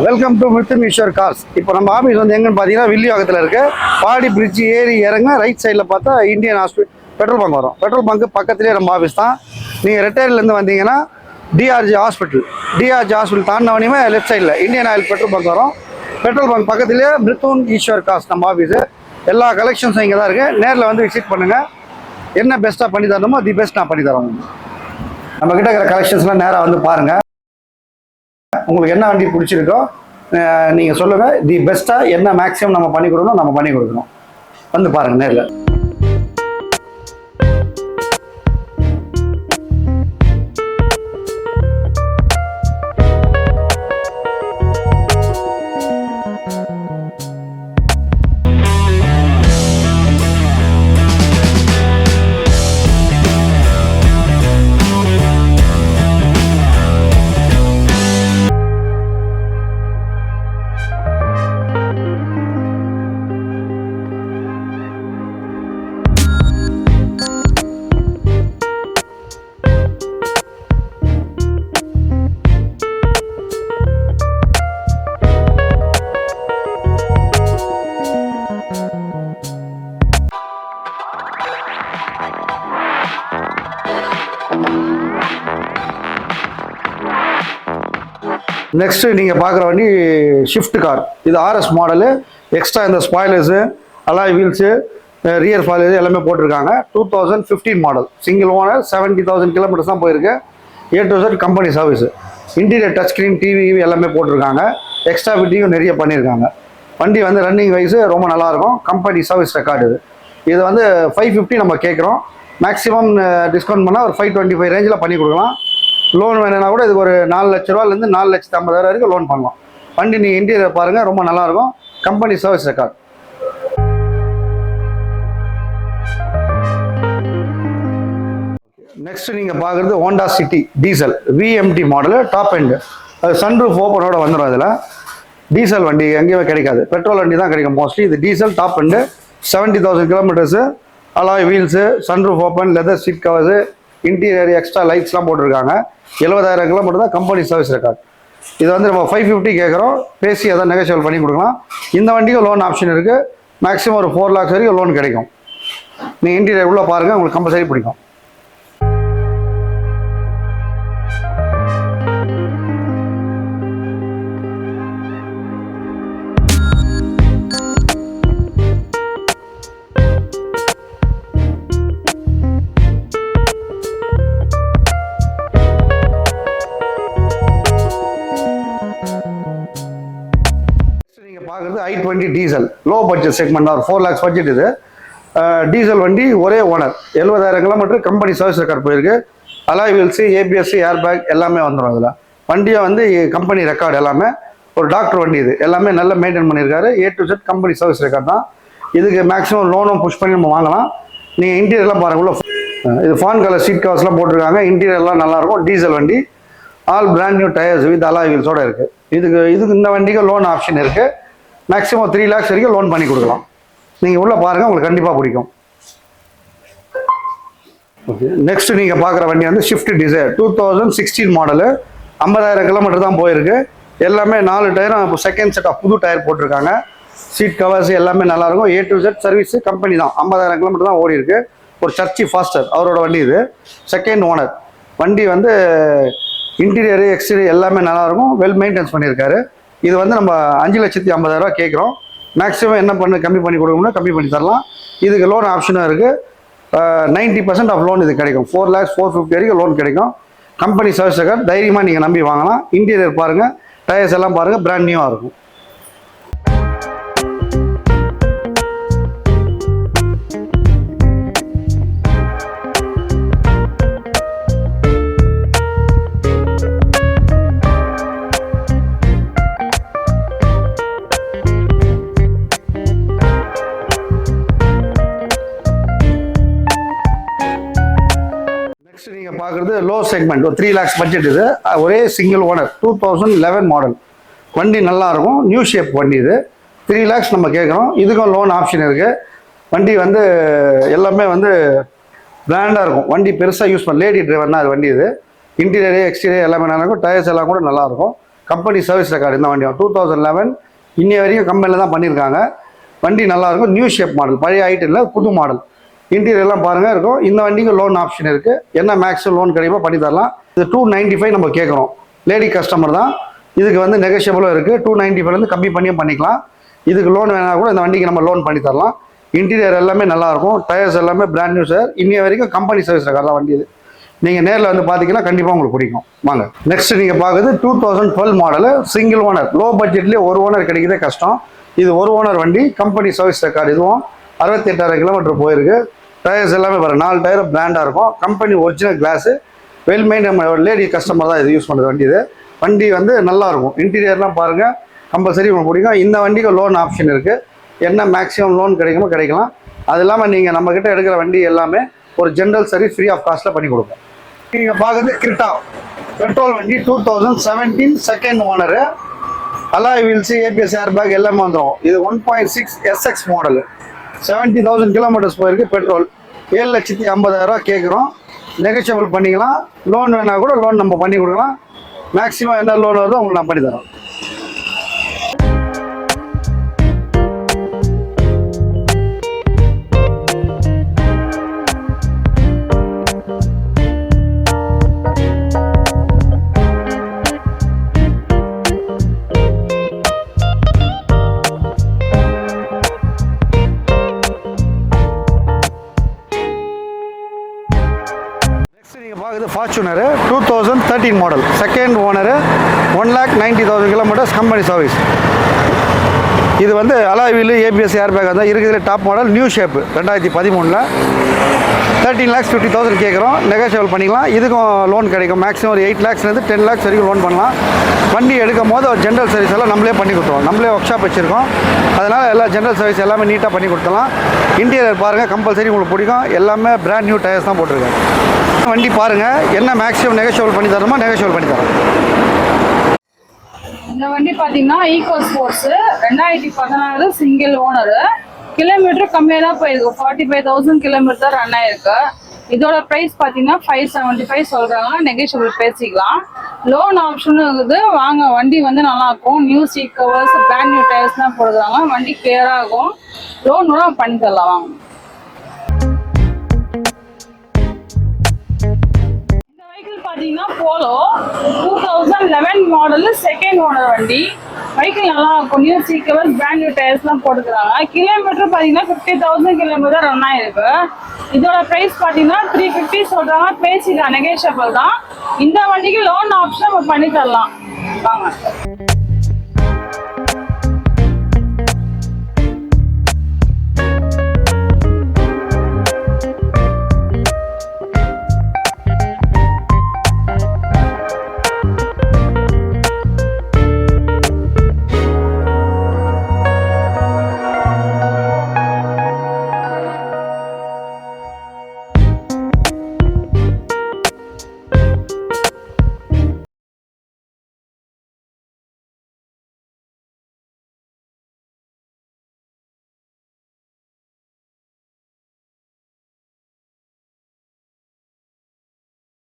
Welcome to Mithun Eswar cars. இப்போ நம்ம office வந்து எங்கன்னு பார்த்தீங்கன்னா வில்லிவாக்கத்தில் இருக்கு. பாடி பிரிட்ஜ் ஏறி இறங்க ரைட் சைடில் பார்த்தா இந்தியன் ஹாஸ்பிட்டல் பெட்ரோல் பங்க் வரும். பெட்ரோல் பங்க் பக்கத்துலேயே நம்ம ஆஃபீஸ் தான். நீங்கள் ரிட்டையர்லேருந்து வந்தீங்கன்னா டிஆர்ஜி ஹாஸ்பிட்டல் தாண்டினவனையுமே லெஃப்ட் சைடில் இந்தியன் ஆயில் பெட்ரோல் பங்க் வரும். பெட்ரோல் பங்க் பக்கத்துலேயே மித்துன் ஈஸ்வர் கார்ஸ் நம்ம ஆஃபீஸு. எல்லா கலெக்ஷன்ஸும் இங்கே தான் இருக்குது. நேரில் வந்து விசிட் பண்ணுங்கள். என்ன பெஸ்ட்டாக பண்ணி தரணுமோ தி பெஸ்ட் நான் பண்ணி தரோம். நம்மக்கிட்ட இருக்கிற கலெக்ஷன்ஸ்லாம் நேராக வந்து பாருங்கள். உங்களுக்கு என்ன வண்டி பிடிச்சிருக்கோ நீங்கள் சொல்லுங்கள். தி பெஸ்ட்டாக என்ன மேக்ஸிமம் நம்ம பண்ணி கொடுக்கணும் நம்ம பண்ணி கொடுக்கணும். வந்து பாருங்கள் நேரில். நெக்ஸ்ட் நீங்கள் பார்க்குற வண்டி ஷிஃப்ட் கார். இது ஆர்எஸ் மாடலு. எக்ஸ்ட்ரா இந்த ஸ்பாய்லர்ஸு, அலாய் வீல்ஸு, ரியர் ஸ்பாய்லர்ஸ் எல்லாமே போட்டிருக்காங்க. 2015 மாடல். Single owner. 70,000 கிலோமீட்டர்ஸ் தான் போயிருக்கு. A to Z company service. Interior touch screen, TV எல்லாமே போட்டிருக்காங்க. எக்ஸ்ட்ரா ஃபிட்டிங்கும் நிறைய பண்ணியிருக்காங்க. வண்டி வந்து ரன்னிங் வைஸு ரொம்ப நல்லாயிருக்கும். கம்பெனி சர்வீஸ் ரெக்கார்டு இது வந்து 550 நம்ம கேட்குறோம். மேக்ஸிமம் டிஸ்கவுண்ட் பண்ணால் ஒரு 525 ரேஞ்சில் பண்ணி கொடுக்கலாம். லோன் வேணும்னா கூட இதுக்கு ஒரு 4 லட்ச ரூபாலேருந்து 4,50,000 வரைக்கும் லோன் பண்ணலாம். வண்டி நீங்கள் இன்டீரியர் பாருங்கள், ரொம்ப நல்லாயிருக்கும். Company service record. நெக்ஸ்ட் நீங்கள் பார்க்குறது Honda city diesel VMT model, top end. அது சன்ரூஃப் ஓப்பனோட வந்துடும். அதில் டீசல் வண்டி எங்கேயுமே கிடைக்காது. பெட்ரோல் வண்டி தான் கிடைக்கும் மோஸ்ட்லி. இது diesel top end. 70,000 kilometres. Alloy wheels, sunroof open, leather seat covers, interior extra லைட்ஸ்லாம் போட்டிருக்காங்க. 70,000 கிலோமீட்டர் தான் கம்பெனி சர்வீஸ் ரெக்கார்ட். இது வந்து நம்ம 550 கேட்குறோம். பேசி அதை நெகோஷியபிள் பண்ணி கொடுக்கலாம். இந்த வண்டிக்கு லோன் ஆப்ஷன் இருக்குது. மேக்ஸிமம் ஒரு 4 lakhs வரைக்கும் லோன் கிடைக்கும். நீங்கள் இன்டீரியர் உள்ள பாருங்கள், உங்களுக்கு கம்பல்சரி பிடிக்கும். பார்க்குறது i20 diesel. Low budget segment தான். 4 lakhs பட்ஜெட் இது. டீசல் வண்டி, ஒரே owner. 70,000 kilometre company service record போயிருக்கு. Alloy wheels, ABS, airbag எல்லாமே வந்துடும். அதில் வண்டியை வந்து கம்பெனி ரெக்கார்டு எல்லாமே. ஒரு டாக்டர் வண்டி இது. எல்லாமே நல்லா மெயின்டைன் பண்ணியிருக்காரு. A to Z company service record தான். இதுக்கு மேக்ஸிமம் லோனும் புஷ் பண்ணி நம்ம வாங்கலாம். நீங்கள் இன்டீரியர்லாம் பாருங்கள். இது ஃபான் கலர் சீட் கவர்ஸ்லாம் போட்டிருக்காங்க. இன்டீரியர்லாம் நல்லாயிருக்கும். டீசல் வண்டி. All brand new tyres with alloy வீல்ஸோடு இருக்குது. இதுக்கு இந்த வண்டிக்கு லோன் ஆப்ஷன் இருக்குது. மேக்ஸிமம் 3 lakhs வரைக்கும் லோன் பண்ணி கொடுக்கலாம். நீங்கள் உள்ளே பாருங்கள், உங்களுக்கு கண்டிப்பாக பிடிக்கும். ஓகே, நெக்ஸ்ட் நீங்கள் பார்க்குற வண்டி வந்து ஷிஃப்ட் டிசைர் 2016 மாடலு. 50,000 கிலோமீட்டர் தான் போயிருக்கு. எல்லாமே 4 டயரும் இப்போ செகண்ட் செட் ஆஃப் புது டயர் போட்டிருக்காங்க. சீட் கவர்ஸ் எல்லாமே நல்லாயிருக்கும். A to Z service company தான். 50,000 கிலோமீட்டர் தான் ஓடி இருக்கு. ஒரு சர்ச்சி ஃபாஸ்டர் அவரோட வண்டி இது. Second owner. வண்டி வந்து இன்டீரியரு எக்ஸ்டீரியர் எல்லாமே நல்லாயிருக்கும். வெல் மெயின்டைன்ஸ் பண்ணியிருக்காரு. இது வந்து நம்ம 5,50,000 கேட்குறோம். மேக்ஸிமம் என்ன கம்மி பண்ணி கொடுக்கணும்னா கம்மி பண்ணி தரலாம். இதுக்கு லோன் ஆப்ஷனும் இருக்குது. 90% ஆஃப் லோன் இது கிடைக்கும். 4,450 வரைக்கும் லோன் கிடைக்கும். Company service record. தைரியமாக நீங்கள் நம்பி வாங்கலாம். இன்டீரியர் பாருங்கள், டயர்ஸ் எல்லாம் பாருங்கள், பிராண்ட் நியூவாக இருக்கும். நீங்கள் பார்க்குறது லோ செக்மெண்ட். ஒரு 3 lakhs பட்ஜெட் இது. ஒரே சிங்கிள் ஓனர். 2011 மாடல். வண்டி நல்லாயிருக்கும். நியூ ஷேப் வண்டி இது. 3 lakhs நம்ம கேட்குறோம். இதுக்கும் லோன் ஆப்ஷன் இருக்குது. வண்டி வந்து எல்லாமே வந்து பிராண்டாக இருக்கும். வண்டி பெருசாக யூஸ் பண்ண லேடி டிரைவர்னா அது வண்டி இது. இன்டீரியர் எக்ஸ்டீரியர் எல்லாமே நல்லா இருக்கும். டயர்ஸ் எல்லாம் கூட நல்லாயிருக்கும். கம்பெனி சர்வீஸ் ரெக்கார்டு இந்த வண்டி 2011 இன்னைய வரைக்கும் கம்பெனியில் தான் பண்ணியிருக்காங்க. வண்டி நல்லாயிருக்கும். நியூ ஷேப் மாடல், பழைய ஐட்டம் இல்லை, புது மாடல். இன்டீரியர்லாம் பாருங்கள் இருக்கும். இந்த வண்டிக்கு லோன் ஆப்ஷன் இருக்குது. என்ன மேக்ஸிமம் லோன் கிடைக்குமோ பண்ணி தரலாம். இது 295 நம்ம கேட்குறோம். லேடி கஸ்டமர் தான். இதுக்கு வந்து நெகோஷியபிளும் இருக்குது. 295 கம்மி பண்ணியும் பண்ணிக்கலாம். இதுக்கு லோன் வேணா கூட இந்த வண்டிக்கு நம்ம லோன் பண்ணி தரலாம். இன்டீரியர் எல்லாமே நல்லாயிருக்கும். டயர்ஸ் எல்லாமே பிராண்ட் நியூ சார். இன்னைய வரைக்கும் கம்பெனி சர்வீஸ் ரெக்கார்ட் தான் வண்டி. இது நீங்கள் நேரில் வந்து பார்த்தீங்கன்னா கண்டிப்பாக உங்களுக்கு பிடிக்கும். வாங்க நெக்ஸ்ட் நீங்கள் பார்க்குறது 2012 மாடலு, சிங்கிள் ஓனர். லோ பட்ஜெட்லேயே ஒரு ஓனர் கிடைக்கிறதே கஷ்டம். இது ஒரு ஓனர் வண்டி, கம்பெனி சர்வீஸ் ரெக்கார்டு. இதுவும் 68,000 கிலோமீட்டர் போயிருக்கு. டயர்ஸ் எல்லாமே வரும். 4 டயர் பிராண்டாக இருக்கும். Company original class. Well main. நம்ம லேடி கஸ்டமர் தான் இது யூஸ் பண்ணுறது வண்டி. இது வண்டி வந்து நல்லாயிருக்கும். இன்டீரியர்லாம் பாருங்கள், கம்பல்சரி உங்களுக்கு பிடிக்கும். இந்த வண்டிக்கு லோன் ஆப்ஷன் இருக்குது. என்ன மேக்ஸிமம் லோன் கிடைக்குமோ கிடைக்கலாம். அது இல்லாமல் நீங்கள் நம்மக்கிட்ட எடுக்கிற வண்டி எல்லாமே ஒரு ஜென்ரல் சர்வீஸ் ஃப்ரீ ஆஃப் காஸ்ட்டில் பண்ணி கொடுப்போம். நீங்கள் பார்க்குறது கிரிட்டா பெட்ரோல் வண்டி, 2017 second owner. Alloy wheels, ABS air bag எல்லாமே வந்துடும். இது 1.6 SX மாடலு. 70,000 கிலோமீட்டர்ஸ் போயிருக்கு. பெட்ரோல் 7,50,000 கேட்குறோம். நெகோஷியபிள் பண்ணிக்கலாம். லோன் வேணால் கூட லோன் நம்ம பண்ணி கொடுக்கலாம். மேக்ஸிமம் என்ன லோன் வருதோ உங்களுக்கு நான் பண்ணி தரோம். நீங்கள் பார்க்குறது Fortuner 2013 model, second owner. 1,90,000 kilometres, company service. இது வந்து alloy wheel, ABS air bag தான் இருக்கிறதுல டாப் மாடல். New shape 2013. 13,50,000 கேட்குறோம். நெகோஷியபிள் பண்ணிக்கலாம். இதுக்கும் லோன் கிடைக்கும். மேக்ஸிமம் ஒரு 8 lakhsலேருந்து 10 lakhs வரைக்கும் லோன் பண்ணலாம். வண்டி எடுக்கும் போது ஒரு ஜென்ரல் சர்வீஸ் எல்லாம் நம்மளே பண்ணி கொடுத்துருவோம். நம்மளே ஒர்க் ஷாப் வச்சுருக்கோம். அதனால் எல்லா ஜென்ரல் சர்வீஸ் எல்லாமே நீட்டாக பண்ணி கொடுத்துடலாம். இன்டீரியர் பாருங்கள், கம்பல்சரி உங்களுக்கு பிடிக்கும். எல்லாமே பிராண்ட் நியூ டயர்ஸ் தான் போட்டிருக்கேன். வண்டி பாருங்கள், என்ன மேக்ஸிமம் நெகோஷியபிள் பண்ணி தரணுமோ நெகோஷியபிள் பண்ணி தரோம். இந்த வண்டி பார்த்தீங்கன்னா Eco Sports 2014 single owner. Kilometre கம்மியாக தான் போயிருக்கு. 45,000 கிலோமீட்டர் ரன் ஆயிருக்கு. இதோட ப்ரைஸ் பார்த்தீங்கன்னா 575 சொல்கிறாங்க. நெகோஷியபிள் பேசிக்கலாம். லோன் ஆப்ஷனும் இருக்குது. வாங்க, வண்டி வந்து நல்லாயிருக்கும். New seat covers, brand new tyres தான் போடுறாங்க. வண்டி கிளியராக இருக்கும். லோன் கூட பண்ணி தரலாம். வாங்க. பார்த்தீங்கன்னா போலோ 2011 மாடல், செகண்ட் ஓனர் வண்டி. வெஹிக்கிள் நல்லா இருக்கும். நியூ சீக்கவர், பிராண்ட் நியூ டயர்ஸ்லாம் போட்டுக்கிறாங்க. கிலோமீட்டர் பார்த்தீங்கன்னா 50,000 கிலோமீட்டர் ரன் ஆயிருக்கு. இதோட ப்ரைஸ் பார்த்தீங்கன்னா 350 சொல்றாங்க. பேசிக்கலாம், நெகோஷியபிள் தான். இந்த வண்டிக்கு லோன் ஆப்ஷன் நம்ம பண்ணி தரலாம். வாங்க.